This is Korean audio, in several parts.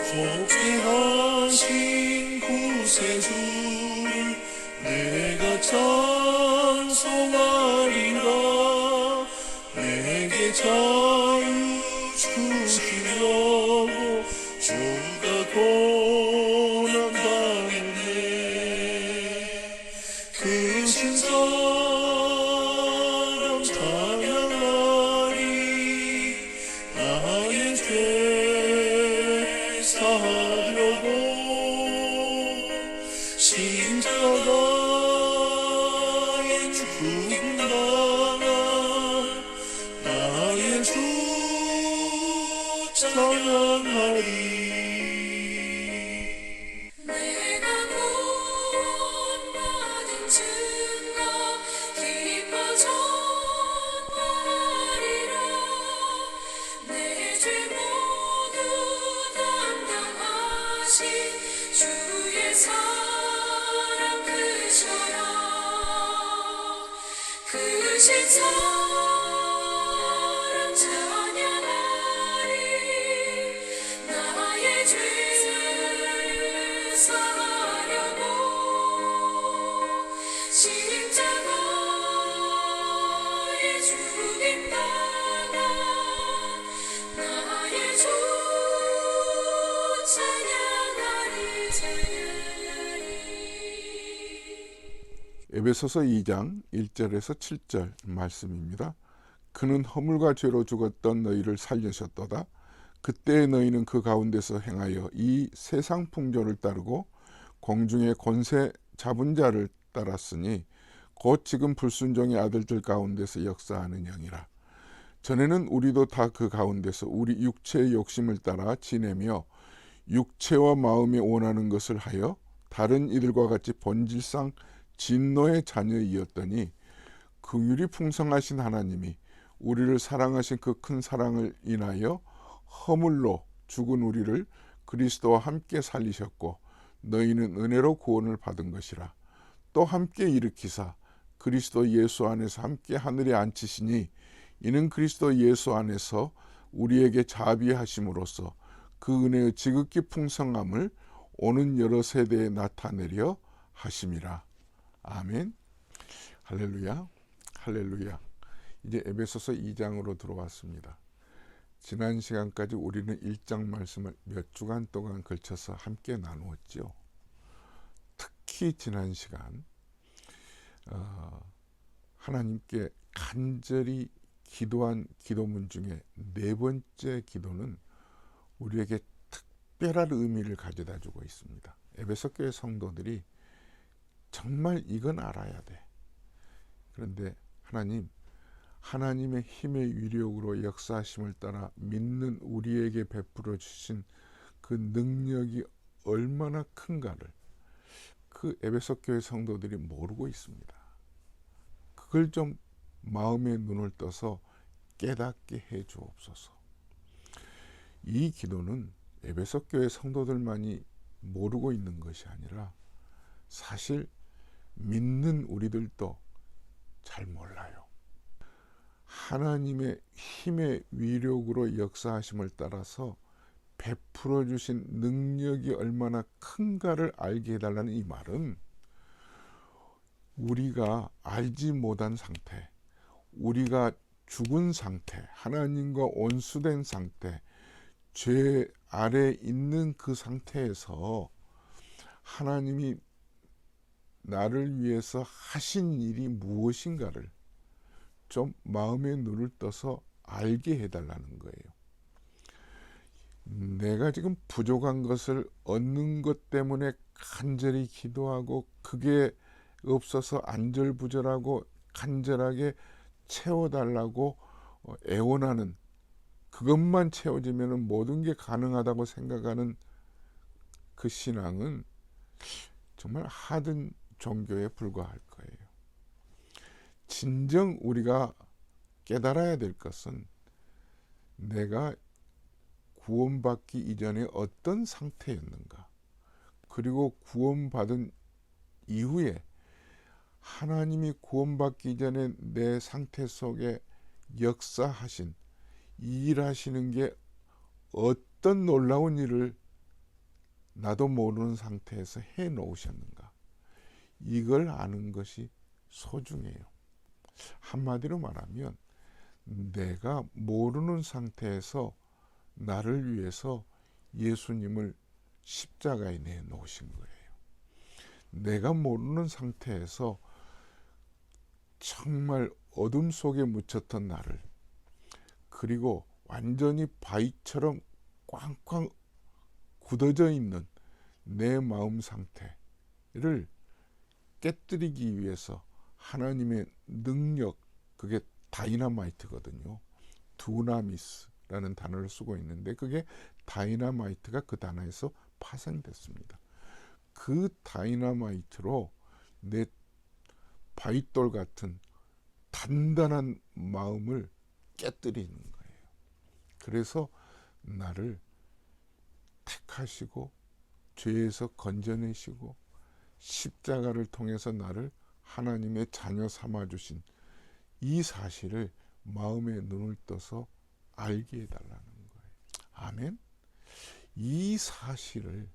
속죄하신 구세주를 내가 찬송하리라. 내게 자유 주시려고 주가 고난 받네. 그 신사람 찬양하리. 나의 죄 사하려고 십자가에 죽임 당한 나의 주 찬양하리. 내가 구원받은 증거 기뻐 전하리라. 내 죄 모두 담당하신 주의 사랑 크셔라. 크신 사랑 찬양하리. 나의 죄 사하려고 십자가에 죽임 당한 나의 주 찬양하리. 에베소서 2장 1절에서 7절 말씀입니다. 그는 허물과 죄로 죽었던 너희를 살리셨도다. 그때 너희는 그 가운데서 행하여 이 세상 풍조를 따르고 공중의 권세 잡은 자를 따랐으니 곧 지금 불순종의 아들들 가운데서 역사하는 영이라. 전에는 우리도 다 그 가운데서 우리 육체의 욕심을 따라 지내며 육체와 마음이 원하는 것을 하여 다른 이들과 같이 본질상 진노의 자녀이었더니 긍휼이 풍성하신 하나님이 우리를 사랑하신 그 큰 사랑을 인하여 허물로 죽은 우리를 그리스도와 함께 살리셨고 너희는 은혜로 구원을 받은 것이라. 또 함께 일으키사 그리스도 예수 안에서 함께 하늘에 앉히시니 이는 그리스도 예수 안에서 우리에게 자비하심으로써 그 은혜의 지극히 풍성함을 오는 여러 세대에 나타내려 하심이라. 아멘. 할렐루야. 할렐루야. 이제 에베소서 2장으로 들어왔습니다. 지난 시간까지 우리는 1장 말씀을 몇 주간 동안 걸쳐서 함께 나누었죠. 특히 지난 시간 하나님께 간절히 기도한 기도문 중에 네 번째 기도는 우리에게 특별한 의미를 가져다 주고 있습니다. 에베소 교회 성도들이 정말 이건 알아야 돼. 그런데 하나님의 힘의 위력으로 역사하심을 따라 믿는 우리에게 베풀어 주신 그 능력이 얼마나 큰가를 그 에베소 교회 성도들이 모르고 있습니다. 그걸 좀 마음의 눈을 떠서 깨닫게 해 주옵소서. 이 기도는 에베소 교회 성도들만이 모르고 있는 것이 아니라 사실 믿는 우리들도 잘 몰라요. 하나님의 힘의 위력으로 역사하심을 따라서 베풀어 주신 능력이 얼마나 큰가를 알게 해달라는 이 말은 우리가 알지 못한 상태, 우리가 죽은 상태, 하나님과 원수된 상태, 죄 아래 있는 그 상태에서 하나님이 나를 위해서 하신 일이 무엇인가를 좀 마음의 눈을 떠서 알게 해달라는 거예요. 내가 지금 부족한 것을 얻는 것 때문에 간절히 기도하고 그게 없어서 안절부절하고 간절하게 채워달라고 애원하는, 그것만 채워지면 모든 게 가능하다고 생각하는 그 신앙은 정말 하등 종교에 불과할 거예요. 진정 우리가 깨달아야 될 것은 내가 구원받기 이전에 어떤 상태였는가, 그리고 구원받은 이후에 하나님이 구원받기 전에 내 상태 속에 역사하신 일하시는 게 어떤 놀라운 일을 나도 모르는 상태에서 해 놓으셨는가? 이걸 아는 것이 소중해요. 한마디로 말하면 내가 모르는 상태에서 나를 위해서 예수님을 십자가에 내놓으신 거예요. 내가 모르는 상태에서 정말 어둠 속에 묻혔던 나를, 그리고 완전히 바위처럼 꽝꽝 굳어져 있는 내 마음 상태를 깨뜨리기 위해서 하나님의 능력, 그게 다이너마이트거든요. 두나미스라는 단어를 쓰고 있는데 그게 다이너마이트가 그 단어에서 파생됐습니다. 그 다이너마이트로 내 바위돌 같은 단단한 마음을 깨뜨리는 거예요. 그래서 나를 택하시고 죄에서 건져내시고 십자가를 통해서 나를 하나님의 자녀 삼아주신 이 사실을 마음의 눈을 떠서 알게 해달라는 거예요. 아멘. 이 사실을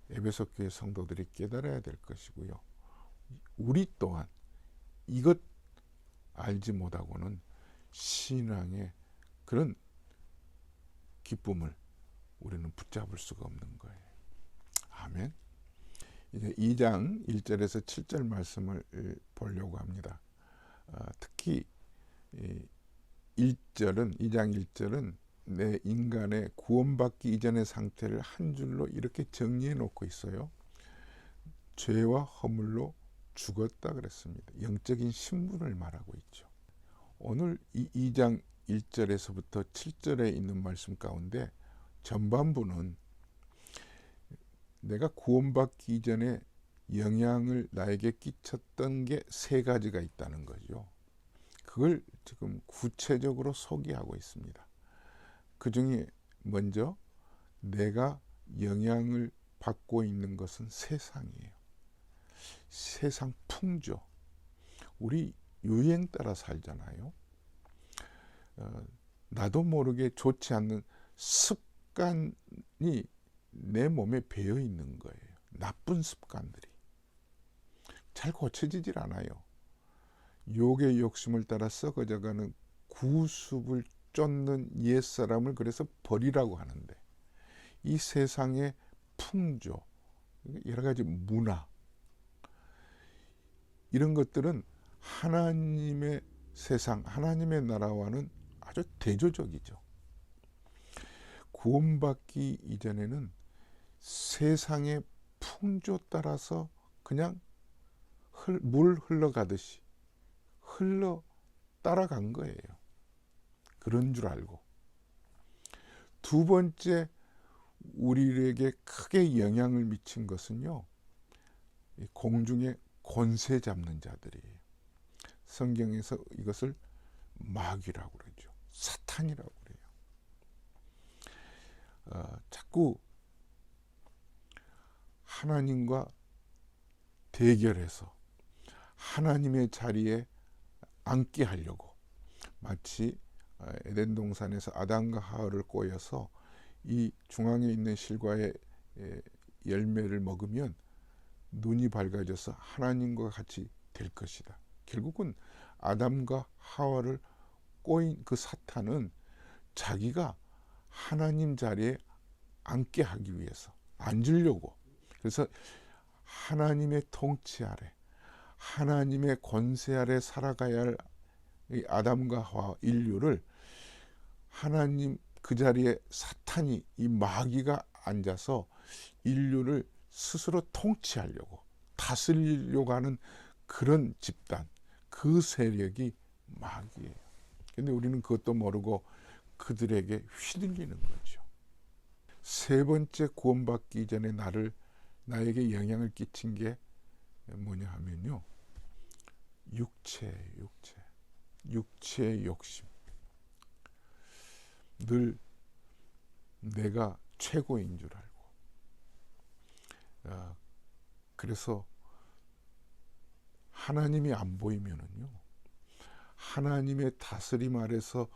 에베소 교회 성도들이 깨달아야 될 것이고요. 우리 또한 이것 알지 못하고는 신앙의 그런 기쁨을 우리는 붙잡을 수가 없는 거예요. 아멘. 이제 2장 1절에서 7절 말씀을 보려고 합니다. 특히 1절은 2장 1절은 내 인간의 구원받기 이전의 상태를 한 줄로 이렇게 정리해 놓고 있어요. 죄와 허물로 죽었다 그랬습니다. 영적인 신분을 말하고 있죠. 오늘 이 2장 1절에서부터 7절에 있는 말씀 가운데 전반부는 내가 구원받기 이전에 영향을 나에게 끼쳤던 게 세 가지가 있다는 거죠. 그걸 지금 구체적으로 소개하고 있습니다. 그 중에 먼저 내가 영향을 받고 있는 것은 세상이에요. 세상 풍조. 우리 유행 따라 살잖아요. 나도 모르게 좋지 않는 습관이 내 몸에 배어 있는 거예요. 나쁜 습관들이. 잘 고쳐지질 않아요. 욕의 욕심을 따라 썩어져가는 구습을 쫓는 옛사람을 그래서 버리라고 하는데, 이 세상의 풍조, 여러 가지 문화, 이런 것들은 하나님의 세상, 하나님의 나라와는 아주 대조적이죠. 구원받기 이전에는 세상의 풍조 따라서 그냥 물 흘러가듯이 흘러 따라간 거예요. 그런 줄 알고. 두 번째, 우리에게 크게 영향을 미친 것은요, 공중에 권세 잡는 자들이에요. 성경에서 이것을 마귀라고 그러죠. 사탄이라고 그래요. 자꾸 하나님과 대결해서 하나님의 자리에 앉게 하려고, 마치 에덴 동산에서 아담과 하와를 꼬여서 이 중앙에 있는 실과의 열매를 먹으면 눈이 밝아져서 하나님과 같이 될 것이다. 결국은 아담과 하와를 꼬인 그 사탄은 자기가 하나님 자리에 앉게 하기 위해서, 앉으려고, 그래서 하나님의 통치 아래, 하나님의 권세 아래 살아가야 할 이 아담과 하와 인류를 하나님 그 자리에 사탄이, 이 마귀가 앉아서 인류를 스스로 통치하려고, 다스리려고 하는 그런 집단, 그 세력이 마귀예요. 근데 우리는 그것도 모르고 그들에게 휘둘리는 거죠. 세 번째, 구원받기 전에 나에게 영향을 끼친 게 뭐냐 하면요, 육체의 욕심. 늘 내가 최고인 줄 알고, 그래서 하나님이 안 보이면은요, 하나님의 다스림 아래서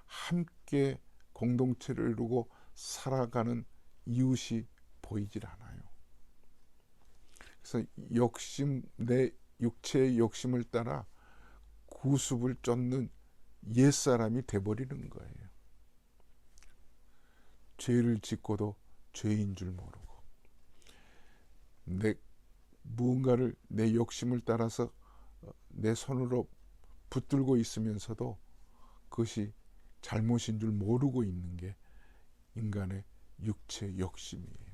함께 공동체를 이루고 살아가는 이웃이 보이질 않아요. 그래서 내 육체의 욕심을 따라 구습을 쫓는 옛사람이 돼버리는 거예요. 죄를 짓고도 죄인 줄 모르고 무언가를 내 욕심을 따라서 내 손으로 붙들고 있으면서도 그것이 잘못인 줄 모르고 있는 게 인간의 육체 욕심이에요.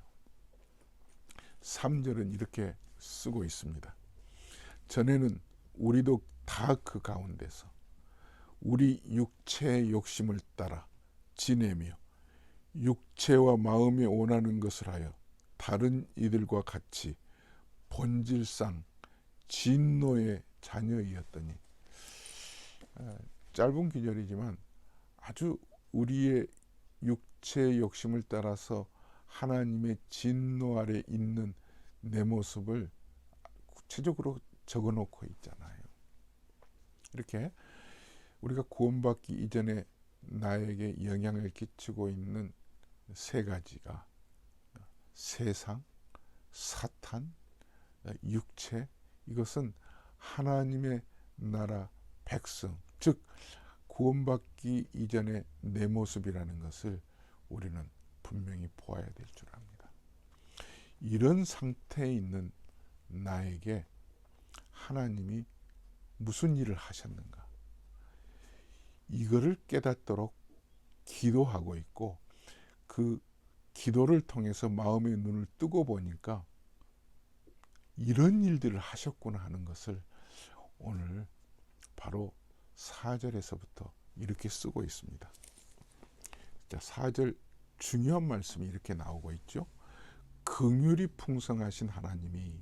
3절은 이렇게 쓰고 있습니다. 전에는 우리도 다 그 가운데서 우리 육체의 욕심을 따라 지내며 육체와 마음이 원하는 것을 하여 다른 이들과 같이 본질상 진노의 자녀이었더니, 짧은 구절이지만 아주 우리의 육체의 욕심을 따라서 하나님의 진노 아래 있는 내 모습을 구체적으로 적어놓고 있잖아요. 이렇게 우리가 구원받기 이전에 나에게 영향을 끼치고 있는 세 가지가 세상, 사탄, 육체, 이것은 하나님의 나라 백성, 즉 구원받기 이전의 내 모습이라는 것을 우리는 분명히 보아야 될 줄 압니다. 이런 상태에 있는 나에게 하나님이 무슨 일을 하셨는가, 이거를 깨닫도록 기도하고 있고, 그 기도를 통해서 마음의 눈을 뜨고 보니까 이런 일들을 하셨구나 하는 것을 오늘 바로 4절에서부터 이렇게 쓰고 있습니다. 자, 4절 중요한 말씀이 이렇게 나오고 있죠. 긍휼이 풍성하신 하나님이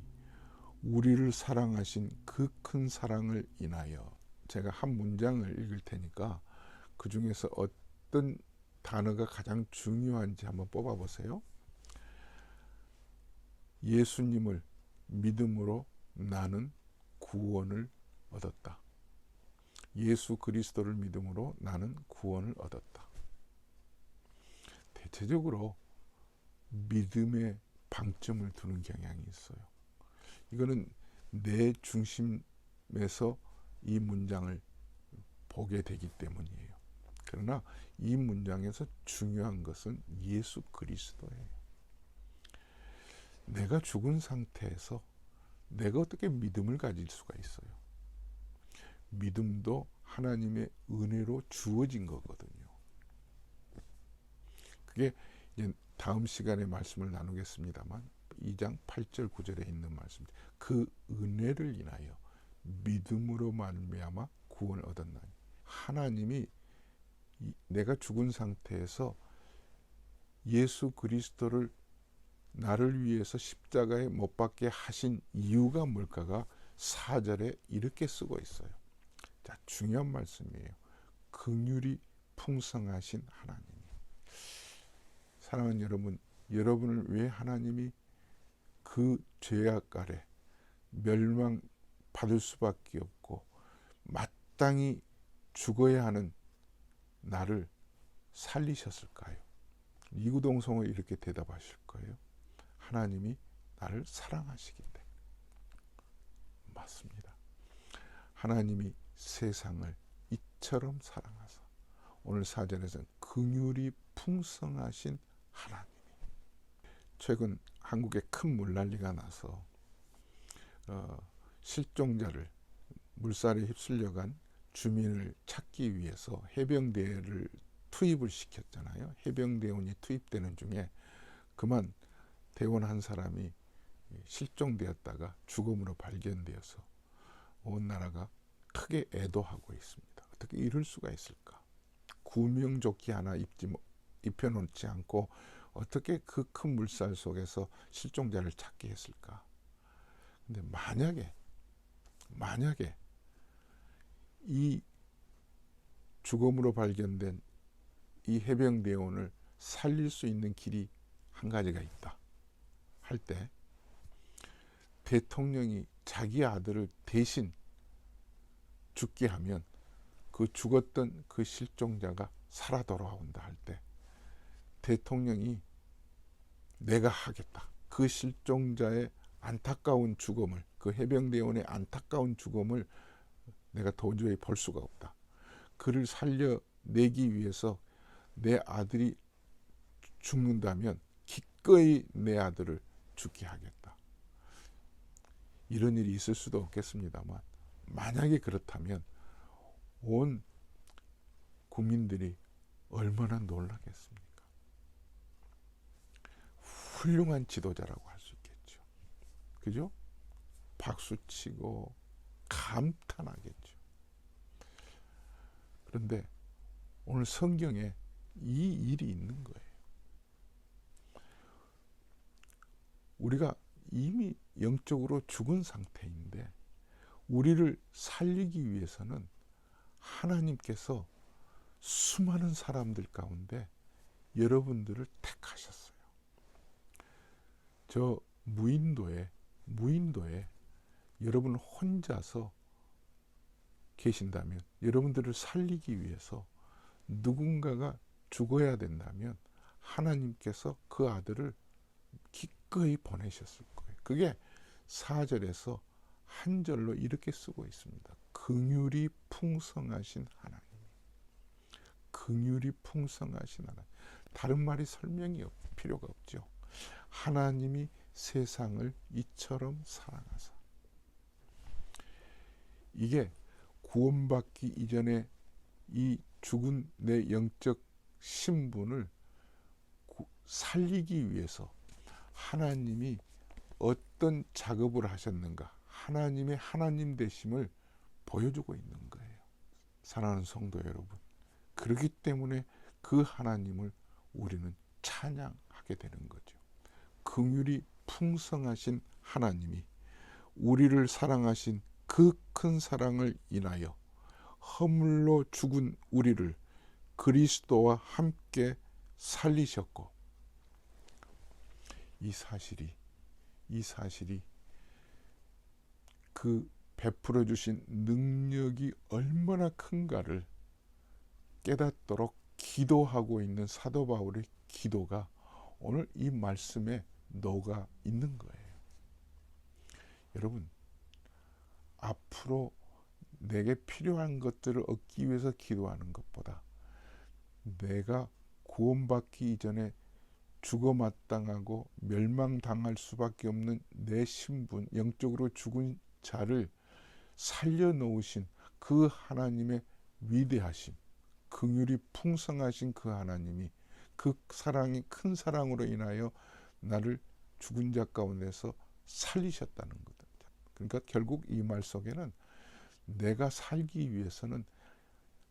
우리를 사랑하신 그 큰 사랑을 인하여, 제가 한 문장을 읽을 테니까 그 중에서 어떤 단어가 가장 중요한지 한번 뽑아보세요. 예수님을 믿음으로 나는 구원을 얻었다. 예수 그리스도를 믿음으로 나는 구원을 얻었다. 대체적으로 믿음에 방점을 두는 경향이 있어요. 이거는 내 중심에서 이 문장을 보게 되기 때문이에요. 그러나 이 문장에서 중요한 것은 예수 그리스도예요. 내가 죽은 상태에서 내가 어떻게 믿음을 가질 수가 있어요? 믿음도 하나님의 은혜로 주어진 거거든요. 그게 이제 다음 시간에 말씀을 나누겠습니다만 2장 8절 9절에 있는 말씀, 그 은혜를 인하여 믿음으로 말미암아 구원을 얻었나니, 하나님이 내가 죽은 상태에서 예수 그리스도를 나를 위해서 십자가에 못 박게 하신 이유가 뭘까가 4절에 이렇게 쓰고 있어요. 자, 중요한 말씀이에요. 긍휼이 풍성하신 하나님이. 사랑하는 여러분, 여러분을 왜 하나님이 그 죄악 아래 멸망받을 수밖에 없고 마땅히 죽어야 하는 나를 살리셨을까요? 이구동성은 이렇게 대답하실 거예요. 하나님이 나를 사랑하시기 때문에. 맞습니다. 하나님이 세상을 이처럼 사랑하사, 오늘 4절에서는 긍휼이 풍성하신 하나님이. 최근 한국에 큰 물난리가 나서 실종자를, 물살에 휩쓸려간 주민을 찾기 위해서 해병대를 투입을 시켰잖아요. 해병대원이 투입되는 중에 그만 대원 한 사람이 실종되었다가 죽음으로 발견되어서 온 나라가 크게 애도하고 있습니다. 어떻게 이럴 수가 있을까? 구명조끼 하나 입혀놓지 않고 어떻게 그 큰 물살 속에서 실종자를 찾게 했을까? 근데 만약에 이 죽음으로 발견된 이 해병대원을 살릴 수 있는 길이 한 가지가 있다 할 때, 대통령이 자기 아들을 대신 죽게 하면 그 죽었던 그 실종자가 살아 돌아온다 할 때, 대통령이 내가 하겠다. 그 실종자의 안타까운 죽음을, 그 해병대원의 안타까운 죽음을 내가 도저히 볼 수가 없다. 그를 살려내기 위해서 내 아들이 죽는다면 기꺼이 내 아들을 죽게 하겠다. 이런 일이 있을 수도 없겠습니다만 만약에 그렇다면 온 국민들이 얼마나 놀라겠습니까? 훌륭한 지도자라고 할 수 있겠죠. 그죠? 박수치고 감탄하겠죠. 그런데 오늘 성경에 이 일이 있는 거예요. 우리가 이미 영적으로 죽은 상태인데 우리를 살리기 위해서는 하나님께서 수많은 사람들 가운데 여러분들을 택하셨어요. 저 무인도에 여러분 혼자서 계신다면, 여러분들을 살리기 위해서 누군가가 죽어야 된다면 하나님께서 그 아들을 기꺼이 보내셨을 거예요. 그게 4절에서 한 절로 이렇게 쓰고 있습니다. 긍휼이 풍성하신 하나님. 긍휼이 풍성하신 하나님. 다른 말이 설명이 필요가 없죠. 하나님이 세상을 이처럼 사랑하사. 이게 구원받기 이전에 이 죽은 내 영적 신분을 살리기 위해서 하나님이 어떤 작업을 하셨는가, 하나님의 하나님 되심을 보여주고 있는 거예요. 사랑하는 성도 여러분, 그렇기 때문에 그 하나님을 우리는 찬양하게 되는 거죠. 긍휼이 풍성하신 하나님이 우리를 사랑하신 그 큰 사랑을 인하여 허물로 죽은 우리를 그리스도와 함께 살리셨고, 이 사실이 그 베풀어 주신 능력이 얼마나 큰가를 깨닫도록 기도하고 있는 사도 바울의 기도가 오늘 이 말씀에 녹아 있는 거예요. 여러분, 앞으로 내게 필요한 것들을 얻기 위해서 기도하는 것보다 내가 구원받기 이전에 죽어 마땅하고 멸망당할 수밖에 없는 내 신분, 영적으로 죽은 자를 살려놓으신 그 하나님의 위대하심, 긍휼이 풍성하신 그 하나님이 그 사랑이 큰 사랑으로 인하여 나를 죽은 자 가운데서 살리셨다는 거다. 그러니까 결국 이 말 속에는 내가 살기 위해서는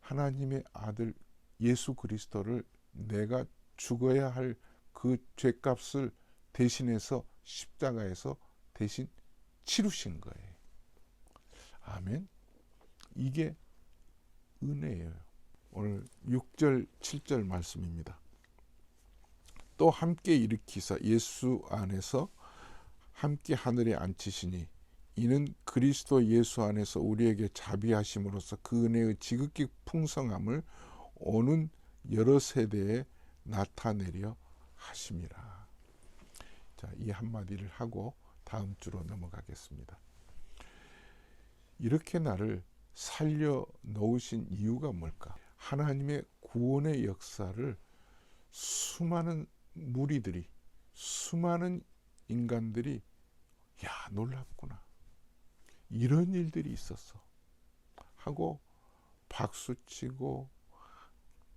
하나님의 아들 예수 그리스도를 내가 죽어야 할 그 죄값을 대신해서 십자가에서 대신 치루신 거예요. 아멘. 이게 은혜예요. 오늘 6절 7절 말씀입니다. 또 함께 일으키사 예수 안에서 함께 하늘에 앉히시니 이는 그리스도 예수 안에서 우리에게 자비하심으로써 그 은혜의 지극히 풍성함을 오는 여러 세대에 나타내려 하심이라. 자, 이 한마디를 하고 다음 주로 넘어가겠습니다. 이렇게 나를 살려 놓으신 이유가 뭘까? 하나님의 구원의 역사를 수많은 무리들이, 수많은 인간들이 야, 놀랍구나, 이런 일들이 있었어 하고 박수치고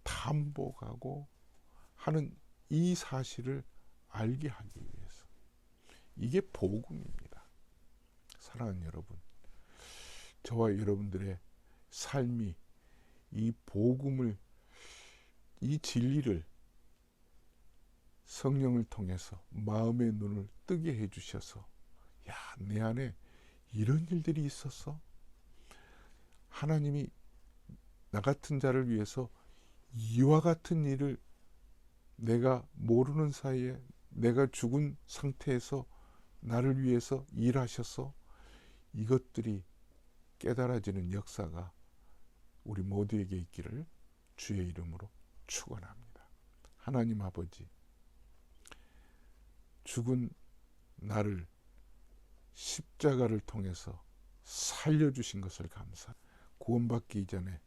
담복하고 하는 이 사실을 알게 하기 위해서. 이게 복음입니다. 사랑하는 여러분, 저와 여러분들의 삶이 이 복음을, 이 진리를 성령을 통해서 마음의 눈을 뜨게 해주셔서, 야, 내 안에 이런 일들이 있었어. 하나님이 나 같은 자를 위해서 이와 같은 일을 내가 모르는 사이에 내가 죽은 상태에서 나를 위해서 일하셔서, 이것들이 깨달아지는 역사가 우리 모두에게 있기를 주의 이름으로 축원합니다. 하나님 아버지, 죽은 나를 십자가를 통해서 살려주신 것을 감사합니다. 구원받기 이전에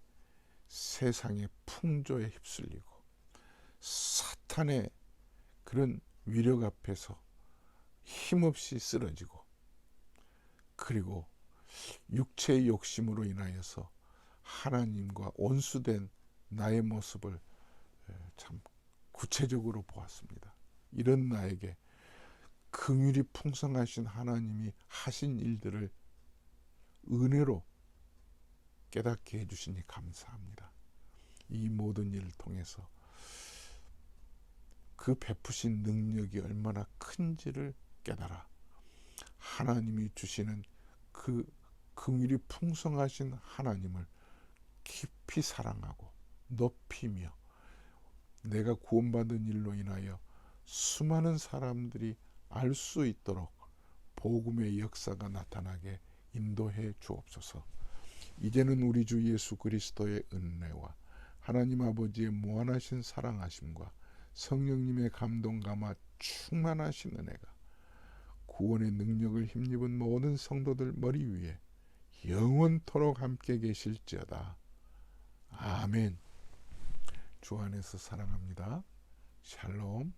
세상의 풍조에 휩쓸리고 사탄의 그런 위력 앞에서 힘없이 쓰러지고, 그리고 육체의 욕심으로 인하여서 하나님과 원수된 나의 모습을 참 구체적으로 보았습니다. 이런 나에게 긍휼이 풍성하신 하나님이 하신 일들을 은혜로 깨닫게 해주시니 감사합니다. 이 모든 일을 통해서 그 베푸신 능력이 얼마나 큰지를 깨달아 하나님이 주시는 그 긍휼이 풍성하신 하나님을 깊이 사랑하고 높이며, 내가 구원받은 일로 인하여 수많은 사람들이 알 수 있도록 복음의 역사가 나타나게 인도해 주옵소서. 이제는 우리 주 예수 그리스도의 은혜와 하나님 아버지의 무한하신 사랑하심과 성령님의 감동 감화 충만하신 은혜가 구원의 능력을 힘입은 모든 성도들 머리 위에 영원토록 함께 계실지어다. 아멘. 주 안에서 사랑합니다. 샬롬.